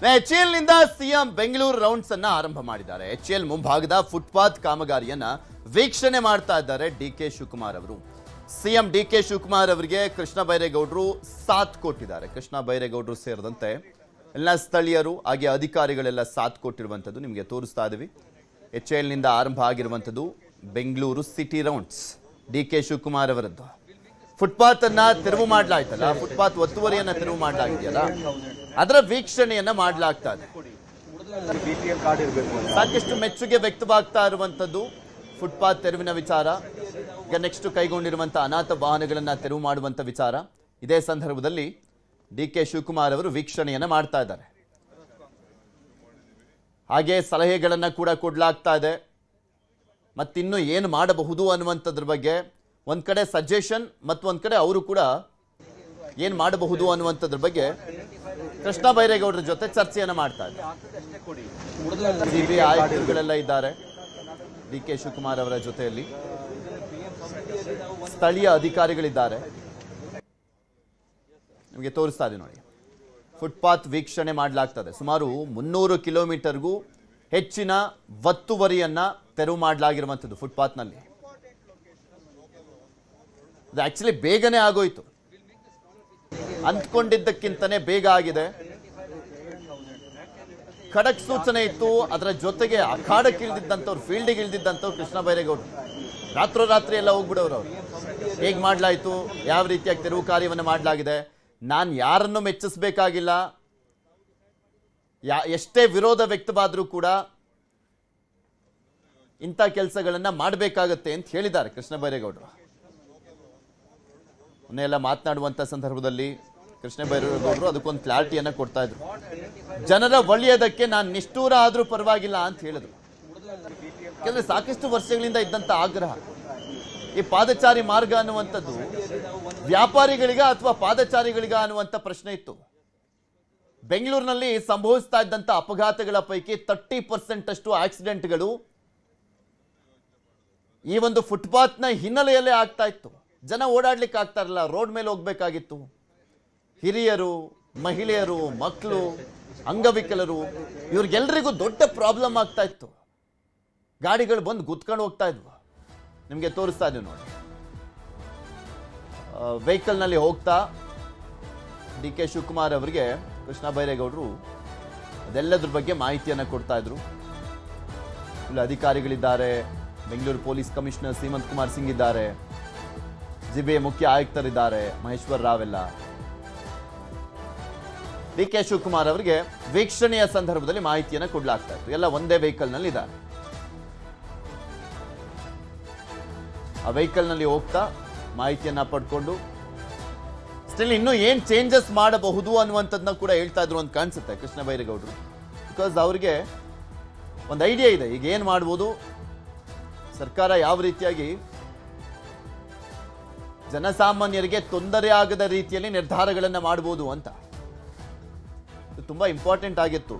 HAL ನಿಂದ CM Bengaluru rounds ಅನ್ನ ಆರಂಭ ಮಾಡಿದ್ದಾರೆ. HAL ಮುಂಭಾಗದ ಫುಟ್ಪಾತ್ ಕಾಮಗಾರಿಯನ್ನ ವೀಕ್ಷಣೆ ಮಾಡ್ತಾ ಇದ್ದಾರೆ ಡಿಕೆ ಶಿವಕುಮಾರ್ ಅವರು. ಸಿಎಂ ಡಿಕೆ ಶಿವಕುಮಾರ್ ಅವರಿಗೆ ಕೃಷ್ಣ ಬೈರೇಗೌಡರು ಸಾಥ್ ಕೊಟ್ಟಿದ್ದಾರೆ. ಕೃಷ್ಣ ಬೈರೇಗೌಡರು ಸೇರಿದಂತೆ ಎಲ್ಲ ಸ್ಥಳೀಯರು ಹಾಗೆ ಅಧಿಕಾರಿಗಳೆಲ್ಲ ಸಾಥ್ ಕೊಟ್ಟಿರುವಂತದ್ದು ನಿಮಗೆ ತೋರಿಸ್ತಾ ಇದ್ದೀವಿ. HAL ನಿಂದ ಆರಂಭ ಆಗಿರುವಂತದ್ದು Bengaluru city rounds. DK Shivakumar ಅವರದ್ದು ಫುಟ್ಪಾತ್ ಅನ್ನ ತೆರವು ಮಾಡಲಾಯ್ತಲ್ಲ, ಫುಟ್ಪಾತ್ ಒತ್ತುವರಿಯನ್ನ ತೆರವು ಮಾಡಲಾಗಿದೆಯಲ್ಲ, ಅದರ ವೀಕ್ಷಣೆಯನ್ನ ಮಾಡಲಾಗ್ತಾ ಇದೆ. ಸಾಕಷ್ಟು ಮೆಚ್ಚುಗೆ ವ್ಯಕ್ತವಾಗ್ತಾ ಇರುವಂತದ್ದು ಫುಟ್ಪಾತ್ ತೆರವಿನ ವಿಚಾರ. ಈಗ ನೆಕ್ಸ್ಟ್ ಕೈಗೊಂಡಿರುವಂತಹ ಅನಾಥ ವಾಹನಗಳನ್ನ ತೆರವು ಮಾಡುವಂತ ವಿಚಾರ. ಇದೇ ಸಂದರ್ಭದಲ್ಲಿ ಡಿಕೆ ಶಿವಕುಮಾರ್ ಅವರು ವೀಕ್ಷಣೆಯನ್ನ ಮಾಡ್ತಾ ಇದ್ದಾರೆ. ಹಾಗೆ ಸಲಹೆಗಳನ್ನ ಕೂಡ ಕೊಡಲಾಗ್ತಾ ಇದೆ. ಮತ್ತಿನ್ನು ಏನು ಮಾಡಬಹುದು ಅನ್ನುವಂಥದ್ರ ಬಗ್ಗೆ ಒಂದ್ ಕಡೆ ಸಜೆಷನ್ ಮತ್ತು ಒಂದ್ ಕಡೆ ಅವರು ಕೂಡ ಏನ್ ಮಾಡಬಹುದು ಅನ್ನುವಂಥದ್ರ ಬಗ್ಗೆ ಕೃಷ್ಣ ಬೈರೇಗೌಡರ ಜೊತೆ ಚರ್ಚೆಯನ್ನ ಮಾಡ್ತಾ ಇದ್ದಾರೆ. ಸಿಬಿಐ ಆಯುಕ್ತರುಗಳೆಲ್ಲ ಇದ್ದಾರೆ ಡಿಕೆ ಶಿವಕುಮಾರ್ ಅವರ ಜೊತೆಯಲ್ಲಿ, ಸ್ಥಳೀಯ ಅಧಿಕಾರಿಗಳಿದ್ದಾರೆ. ನಿಮಗೆ ತೋರಿಸ್ತಾ ಇದೆ ನೋಡಿ, ಫುಟ್ಪಾತ್ ವೀಕ್ಷಣೆ ಮಾಡಲಾಗ್ತದೆ. ಸುಮಾರು 300 ಕಿಲೋಮೀಟರ್ಗೂ ಹೆಚ್ಚಿನ ಒತ್ತುವರಿಯನ್ನ ತೆರವು ಮಾಡಲಾಗಿರುವಂಥದ್ದು ಫುಟ್ಪಾತ್ನಲ್ಲಿ. ಅದು ಆಕ್ಚುಲಿ ಬೇಗನೆ ಆಗೋಯ್ತು, ಅಂದ್ಕೊಂಡಿದ್ದಕ್ಕಿಂತನೇ ಬೇಗ ಆಗಿದೆ. ಖಡಕ್ ಸೂಚನೆ ಇತ್ತು. ಅದರ ಜೊತೆಗೆ ಅಖಾಡಕ್ಕೆ ಇಳಿದಿದ್ದಂಥವ್ರು, ಫೀಲ್ಡಿಗೆ ಇಳಿದಿದ್ದಂಥವ್ರು ಕೃಷ್ಣ ಬೈರೇಗೌಡರು ರಾತ್ರೋರಾತ್ರಿ ಎಲ್ಲ ಹೋಗ್ಬಿಡೋರು. ಅವರು ಹೇಗೆ ಮಾಡಲಾಯಿತು, ಯಾವ ರೀತಿಯಾಗಿ ತೆರವು ಕಾರ್ಯವನ್ನು ಮಾಡಲಾಗಿದೆ, ನಾನು ಯಾರನ್ನು ಮೆಚ್ಚಿಸಬೇಕಾಗಿಲ್ಲ, ಎಷ್ಟೇ ವಿರೋಧ ವ್ಯಕ್ತವಾದರೂ ಕೂಡ ಇಂಥ ಕೆಲಸಗಳನ್ನ ಮಾಡಬೇಕಾಗತ್ತೆ ಅಂತ ಹೇಳಿದ್ದಾರೆ ಕೃಷ್ಣ ಬೈರೇಗೌಡರು. ಮೊನ್ನೆ ಎಲ್ಲ ಮಾತನಾಡುವಂಥ ಸಂದರ್ಭದಲ್ಲಿ ಕೃಷ್ಣ ಬೈರೇಗೌಡರು ಅದಕ್ಕೊಂದು ಕ್ಲಾರಿಟಿಯನ್ನು ಕೊಡ್ತಾ ಇದ್ರು. ಜನರ ಒಳ್ಳೆಯದಕ್ಕೆ ನಾನು ನಿಷ್ಠೂರ ಆದರೂ ಪರವಾಗಿಲ್ಲ ಅಂತ ಹೇಳಿದ್ರು. ಯಾಕಂದ್ರೆ ಸಾಕಷ್ಟು ವರ್ಷಗಳಿಂದ ಇದ್ದಂಥ ಆಗ್ರಹ, ಈ ಪಾದಚಾರಿ ಮಾರ್ಗ ಅನ್ನುವಂಥದ್ದು ವ್ಯಾಪಾರಿಗಳಿಗ ಅಥವಾ ಪಾದಚಾರಿಗಳಿಗ ಅನ್ನುವಂಥ ಪ್ರಶ್ನೆ ಇತ್ತು. ಬೆಂಗಳೂರಿನಲ್ಲಿ ಸಂಭವಿಸ್ತಾ ಇದ್ದಂಥ ಅಪಘಾತಗಳ ಪೈಕಿ 30% ಅಷ್ಟು ಆಕ್ಸಿಡೆಂಟ್ಗಳು ಈ ಒಂದು ಫುಟ್ಪಾತ್ನ ಹಿನ್ನೆಲೆಯಲ್ಲೇ ಆಗ್ತಾ ಇತ್ತು. ಜನ ಓಡಾಡ್ಲಿಕ್ಕೆ ಆಗ್ತಾ ಇರಲಿಲ್ಲ, ರೋಡ್ ಮೇಲೆ ಹೋಗ್ಬೇಕಾಗಿತ್ತು. ಹಿರಿಯರು, ಮಹಿಳೆಯರು, ಮಕ್ಕಳು, ಅಂಗವಿಕಲರು, ಇವ್ರಿಗೆಲ್ರಿಗೂ ದೊಡ್ಡ ಪ್ರಾಬ್ಲಮ್ ಆಗ್ತಾ ಇತ್ತು. ಗಾಡಿಗಳು ಬಂದು ಗುತ್ಕೊಂಡು ಹೋಗ್ತಾ ಇದ್ವು. ನಿಮಗೆ ತೋರಿಸ್ತಾ ಇದ್ದೀವಿ ನೋಡಿ, ವೆಹಿಕಲ್ನಲ್ಲಿ ಹೋಗ್ತಾ ಡಿಕೆ ಶಿವಕುಮಾರ್ ಅವರಿಗೆ ಕೃಷ್ಣ ಬೈರೇಗೌಡರು ಅದೆಲ್ಲದ್ರ ಬಗ್ಗೆ ಮಾಹಿತಿಯನ್ನು ಕೊಡ್ತಾ ಇದ್ರು. ಇಲ್ಲಿ ಅಧಿಕಾರಿಗಳಿದ್ದಾರೆ, ಬೆಂಗಳೂರು ಪೊಲೀಸ್ ಕಮಿಷನರ್ ಸೀಮಂತ್ ಕುಮಾರ್ ಸಿಂಗ್ ಇದ್ದಾರೆ, ಸಿಬಿಐ ಮುಖ್ಯ ಆಯುಕ್ತರಿದ್ದಾರೆ, ಮಹೇಶ್ವರ್ ರಾವ್ ಎಲ್ಲ. ಡಿಕೆ ಶಿವಕುಮಾರ್ ಅವರಿಗೆ ವೀಕ್ಷಣೆಯ ಸಂದರ್ಭದಲ್ಲಿ ಮಾಹಿತಿಯನ್ನು ಕೊಡಲಾಗ್ತಾ ಇತ್ತು. ಎಲ್ಲ ಒಂದೇ ವೆಹಿಕಲ್ ನಲ್ಲಿ ಇದ್ದಾರೆ. ಆ ವೆಹಿಕಲ್ ನಲ್ಲಿ ಹೋಗ್ತಾ ಮಾಹಿತಿಯನ್ನ ಪಡ್ಕೊಂಡು ಸ್ಟಿಲ್ ಇನ್ನೂ ಏನ್ ಚೇಂಜಸ್ ಮಾಡಬಹುದು ಅನ್ನುವಂಥದ್ದನ್ನ ಕೂಡ ಹೇಳ್ತಾ ಇದ್ರು ಅಂತ ಕಾಣಿಸುತ್ತೆ ಕೃಷ್ಣ ಬೈರೇಗೌಡರು. ಬಿಕಾಸ್ ಅವ್ರಿಗೆ ಒಂದು ಐಡಿಯಾ ಇದೆ, ಈಗ ಏನ್ ಮಾಡ್ಬೋದು, ಸರ್ಕಾರ ಯಾವ ರೀತಿಯಾಗಿ ಜನಸಾಮಾನ್ಯರಿಗೆ ತೊಂದರೆ ಆಗದ ರೀತಿಯಲ್ಲಿ ನಿರ್ಧಾರಗಳನ್ನು ಮಾಡಬಹುದು ಅಂತ. ಇದು ತುಂಬಾ ಇಂಪಾರ್ಟೆಂಟ್ ಆಗಿತ್ತು.